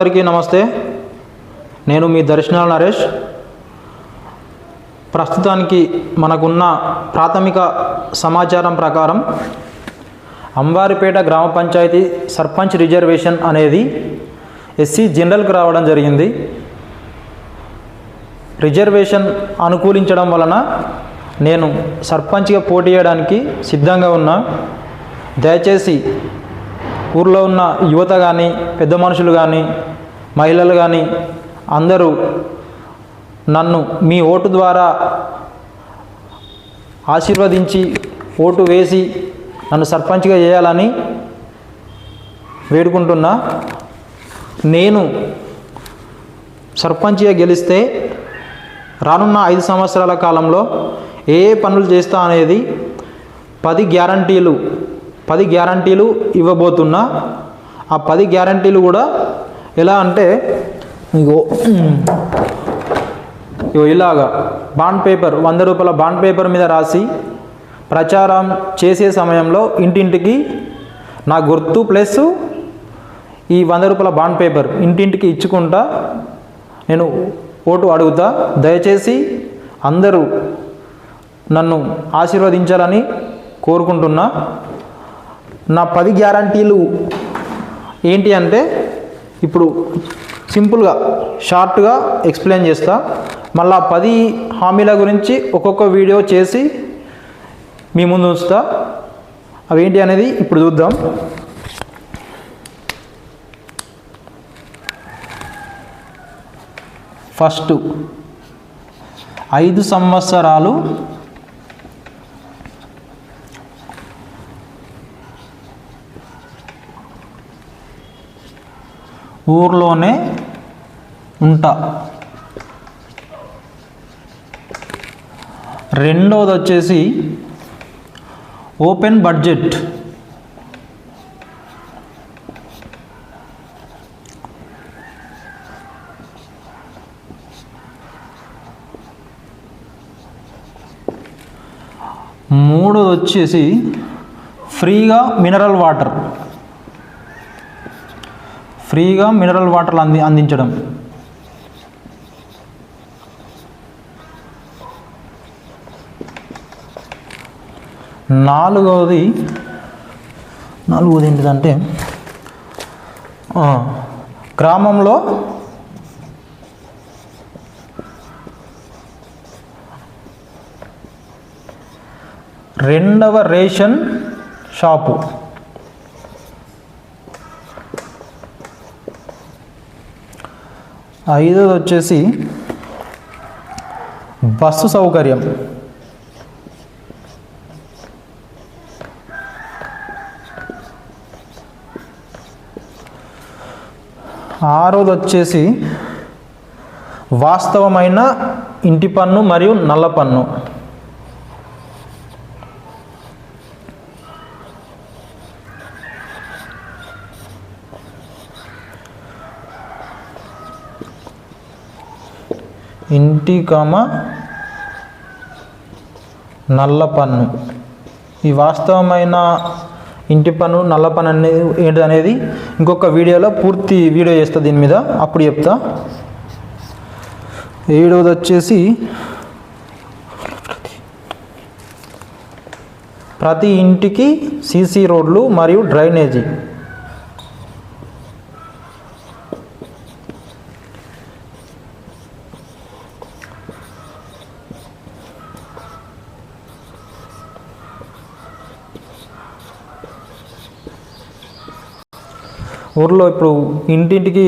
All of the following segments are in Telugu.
అందరికీ నమస్తే. నేను మీ దర్శనాల నరేష్. ప్రస్తుతానికి మనకున్న ప్రాథమిక సమాచారం ప్రకారం అంబారిపేట గ్రామ పంచాయతీ సర్పంచ్ రిజర్వేషన్ అనేది ఎస్సీ జనరల్కి రావడం జరిగింది. రిజర్వేషన్ అనుకూలించడం వలన నేను సర్పంచ్గా పోటీ చేయడానికి సిద్ధంగా ఉన్నా. దయచేసి ఊర్లో ఉన్న యువత కానీ, పెద్ద మనుషులు కానీ, మహిళలు కానీ అందరూ నన్ను మీ ఓటు ద్వారా ఆశీర్వదించి ఓటు వేసి నన్ను సర్పంచ్గా చేయాలని వేడుకుంటున్నా. నేను సర్పంచ్గా గెలిస్తే రానున్న 5 సంవత్సరాల కాలంలో ఏ పనులు చేస్తా అనేది 10 గ్యారంటీలు ఇవ్వబోతున్నా. ఆ 10 గ్యారంటీలు కూడా ఎలా అంటే ఇలాగా బాండ్ పేపర్ 100 రూపాయల బాండ్ పేపర్ మీద రాసి ప్రచారం చేసే సమయంలో ఇంటింటికి నా గుర్తు ప్లస్ ఈ 100 రూపాయల బాండ్ పేపర్ ఇంటింటికి ఇచ్చుకుంటా నేను ఓటు అడుగుతా. దయచేసి అందరూ నన్ను ఆశీర్వదించాలని కోరుకుంటున్నా. నా 10 గ్యారంటీలు ఏంటి అంటే ఇప్పుడు సింపుల్గా షార్ట్గా ఎక్స్ప్లెయిన్ చేస్తా. మళ్ళా 10 హామీల గురించి ఒక్కొక్క వీడియో చేసి మీ ముందు ఉంచుతా. అవేంటి అనేది ఇప్పుడు చూద్దాం. ఫస్ట్ 5 సంవత్సరాలు ఊర్లోనే ఉంటా. రెండవది వచ్చేసి ఓపెన్ బడ్జెట్. మూడోది వచ్చేసి ఫ్రీగా మినరల్ వాటర్ అందించడం. నాలుగవది ఏంటిదంటే గ్రామంలో రెండవ రేషన్ షాపు. ఐదవది వచ్చేసి బస్సు సౌకర్యం. ఆరవది వచ్చేసి వాస్తవమైన ఇంటి పన్ను మరియు నల్ల పన్ను. ఇంటి నల్ల పన్ను. ఈ వాస్తవమైన ఇంటి పన్ను నల్ల పన్ను అనేది ఏంటనేది ఇంకొక వీడియోలో పూర్తి వీడియో చేస్తా దీని మీద, అప్పుడు చెప్తా. ఏడవది వచ్చేసి ప్రతి ఇంటికి సీసీ రోడ్లు మరియు డ్రైనేజీ. ఊర్లో ఇప్పుడు ఇంటింటికి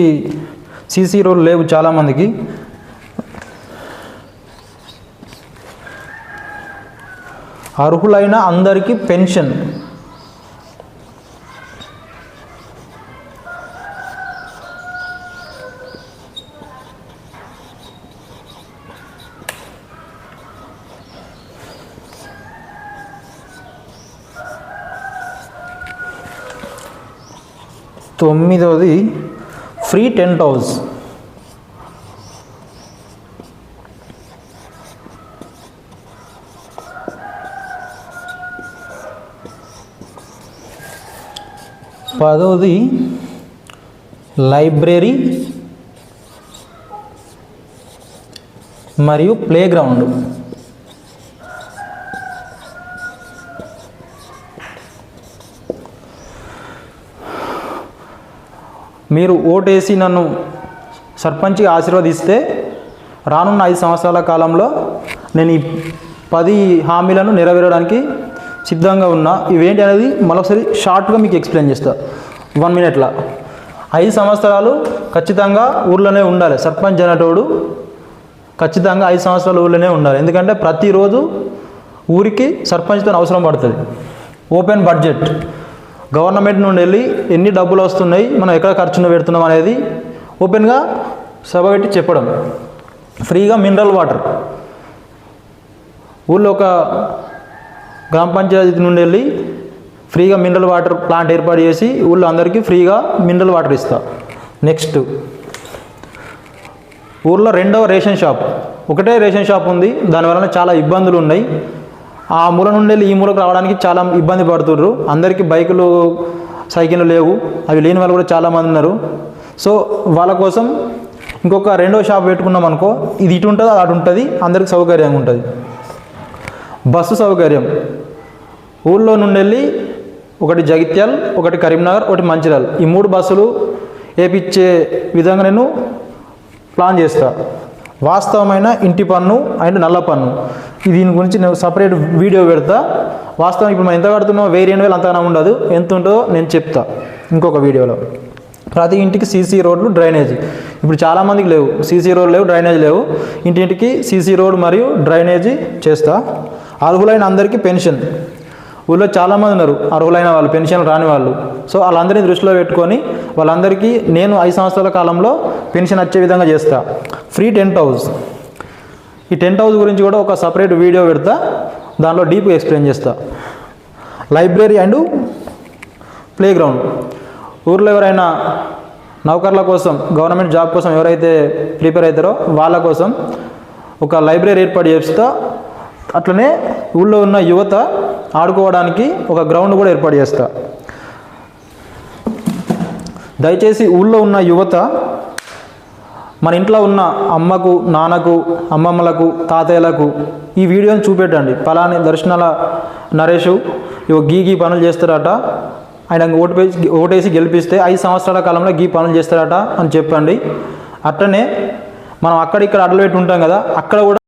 సీసీ రోడ్లు లేవు చాలామందికి. అర్హులైన అందరికీ పెన్షన్. తొమ్మిదవది ఫ్రీ టెంట్ హౌస్. 10వది లైబ్రరీ మరియు ప్లే గ్రౌండ్. మీరు ఓటేసి నన్ను సర్పంచ్గా ఆశీర్వదిస్తే రానున్న 5 సంవత్సరాల కాలంలో నేను ఈ 10 హామీలను నెరవేరడానికి సిద్ధంగా ఉన్నా. ఇవేంటి అనేది మరొకసారి షార్ట్గా మీకు ఎక్స్ప్లెయిన్ చేస్తా 1 మినిట్లో. 5 సంవత్సరాలు ఖచ్చితంగా ఊర్లోనే ఉండాలి. సర్పంచ్ అనేటోడు ఖచ్చితంగా 5 సంవత్సరాలు ఊర్లోనే ఉండాలి. ఎందుకంటే ప్రతిరోజు ఊరికి సర్పంచ్తో అవసరం పడుతుంది. ఓపెన్ బడ్జెట్, గవర్నమెంట్ నుండి వెళ్ళి ఎన్ని డబ్బులు వస్తున్నాయి, మనం ఎక్కడ ఖర్చును పెడుతున్నాం అనేది ఓపెన్గా సభ పెట్టి చెప్పడం. ఫ్రీగా మినరల్ వాటర్, ఊళ్ళో ఒక గ్రామ పంచాయతీ నుండి వెళ్ళి ఫ్రీగా మినరల్ వాటర్ ప్లాంట్ ఏర్పాటు చేసి ఊళ్ళో అందరికీ ఫ్రీగా మినరల్ వాటర్ ఇస్తా. నెక్స్ట్, ఊళ్ళో 2వ రేషన్ షాప్. ఒకటే రేషన్ షాప్ ఉంది, దానివల్ల చాలా ఇబ్బందులు ఉన్నాయి. ఆ మూల నుండి వెళ్ళి ఈ మూలకు రావడానికి చాలా ఇబ్బంది పడుతుర్రు. అందరికీ బైకులు సైకిళ్ళు లేవు, అవి లేని వాళ్ళు కూడా చాలామంది ఉన్నారు. సో వాళ్ళ కోసం ఇంకొక 2వ షాప్ పెట్టుకున్నాం అనుకో, ఇది ఇటు ఉంటుంది అది అటు ఉంటుంది, అందరికి సౌకర్యంగా ఉంటుంది. బస్సు సౌకర్యం, ఊళ్ళో నుండి వెళ్ళి ఒకటి జగిత్యాల్, ఒకటి కరీంనగర్, ఒకటి మంచిర్యాల్, ఈ 3 బస్సులు వేపించే విధంగా నేను ప్లాన్ చేస్తా. వాస్తవమైన ఇంటి పన్ను అండ్ నల్ల పన్ను, దీని గురించి నేను సపరేట్ వీడియో పెడతా. వాస్తవం ఇప్పుడు మనం ఎంత కడుతున్నామో 1000-2000 అంతగానో ఉండదు, ఎంత ఉంటుందో నేను చెప్తా ఇంకొక వీడియోలో. ప్రతి ఇంటికి సీసీ రోడ్లు, డ్రైనేజీ. ఇప్పుడు చాలామందికి లేవు, సీసీ రోడ్లు లేవు, డ్రైనేజ్ లేవు. ఇంటింటికి సీసీ రోడ్ మరియు డ్రైనేజీ చేస్తా. అర్హులైన అందరికీ పెన్షన్. ఊళ్ళో చాలామంది ఉన్నారు అర్హులైన వాళ్ళు, పెన్షన్ రాని వాళ్ళు. సో వాళ్ళందరినీ దృష్టిలో పెట్టుకొని వాళ్ళందరికీ నేను 5 సంవత్సరాల కాలంలో పెన్షన్ వచ్చే విధంగా చేస్తా. Free tent house. ఈ టెంట్ హౌస్ గురించి కూడా ఒక సపరేట్ వీడియో పెడతా, దానిలో డీప్గా ఎక్స్ప్లెయిన్ చేస్తా. Library and play ground. ఊర్లో ఎవరైనా నౌకర్ల కోసం, గవర్నమెంట్ జాబ్ కోసం ఎవరైతే ప్రిపేర్ అవుతారో వాళ్ళ కోసం ఒక లైబ్రరీ ఏర్పాటు చేస్తా. అట్లనే ఊళ్ళో ఉన్న యువత ఆడుకోవడానికి ఒక గ్రౌండ్ కూడా ఏర్పాటు చేస్తా. దయచేసి ఊళ్ళో ఉన్న యువత మన ఇంట్లో ఉన్న అమ్మకు, నాన్నకు, అమ్మమ్మలకు, తాతయ్యలకు ఈ వీడియోని చూపెట్టండి. పలాని దర్శనాల నరేషు గీ పనులు చేస్తారట, ఆయన ఓటేసి గెలిపిస్తే 5 సంవత్సరాల కాలంలో గీ పనులు చేస్తారట అని చెప్పండి. అట్లనే మనం అక్కడిక్కడ అడ్లు పెట్టి ఉంటాం కదా, అక్కడ కూడా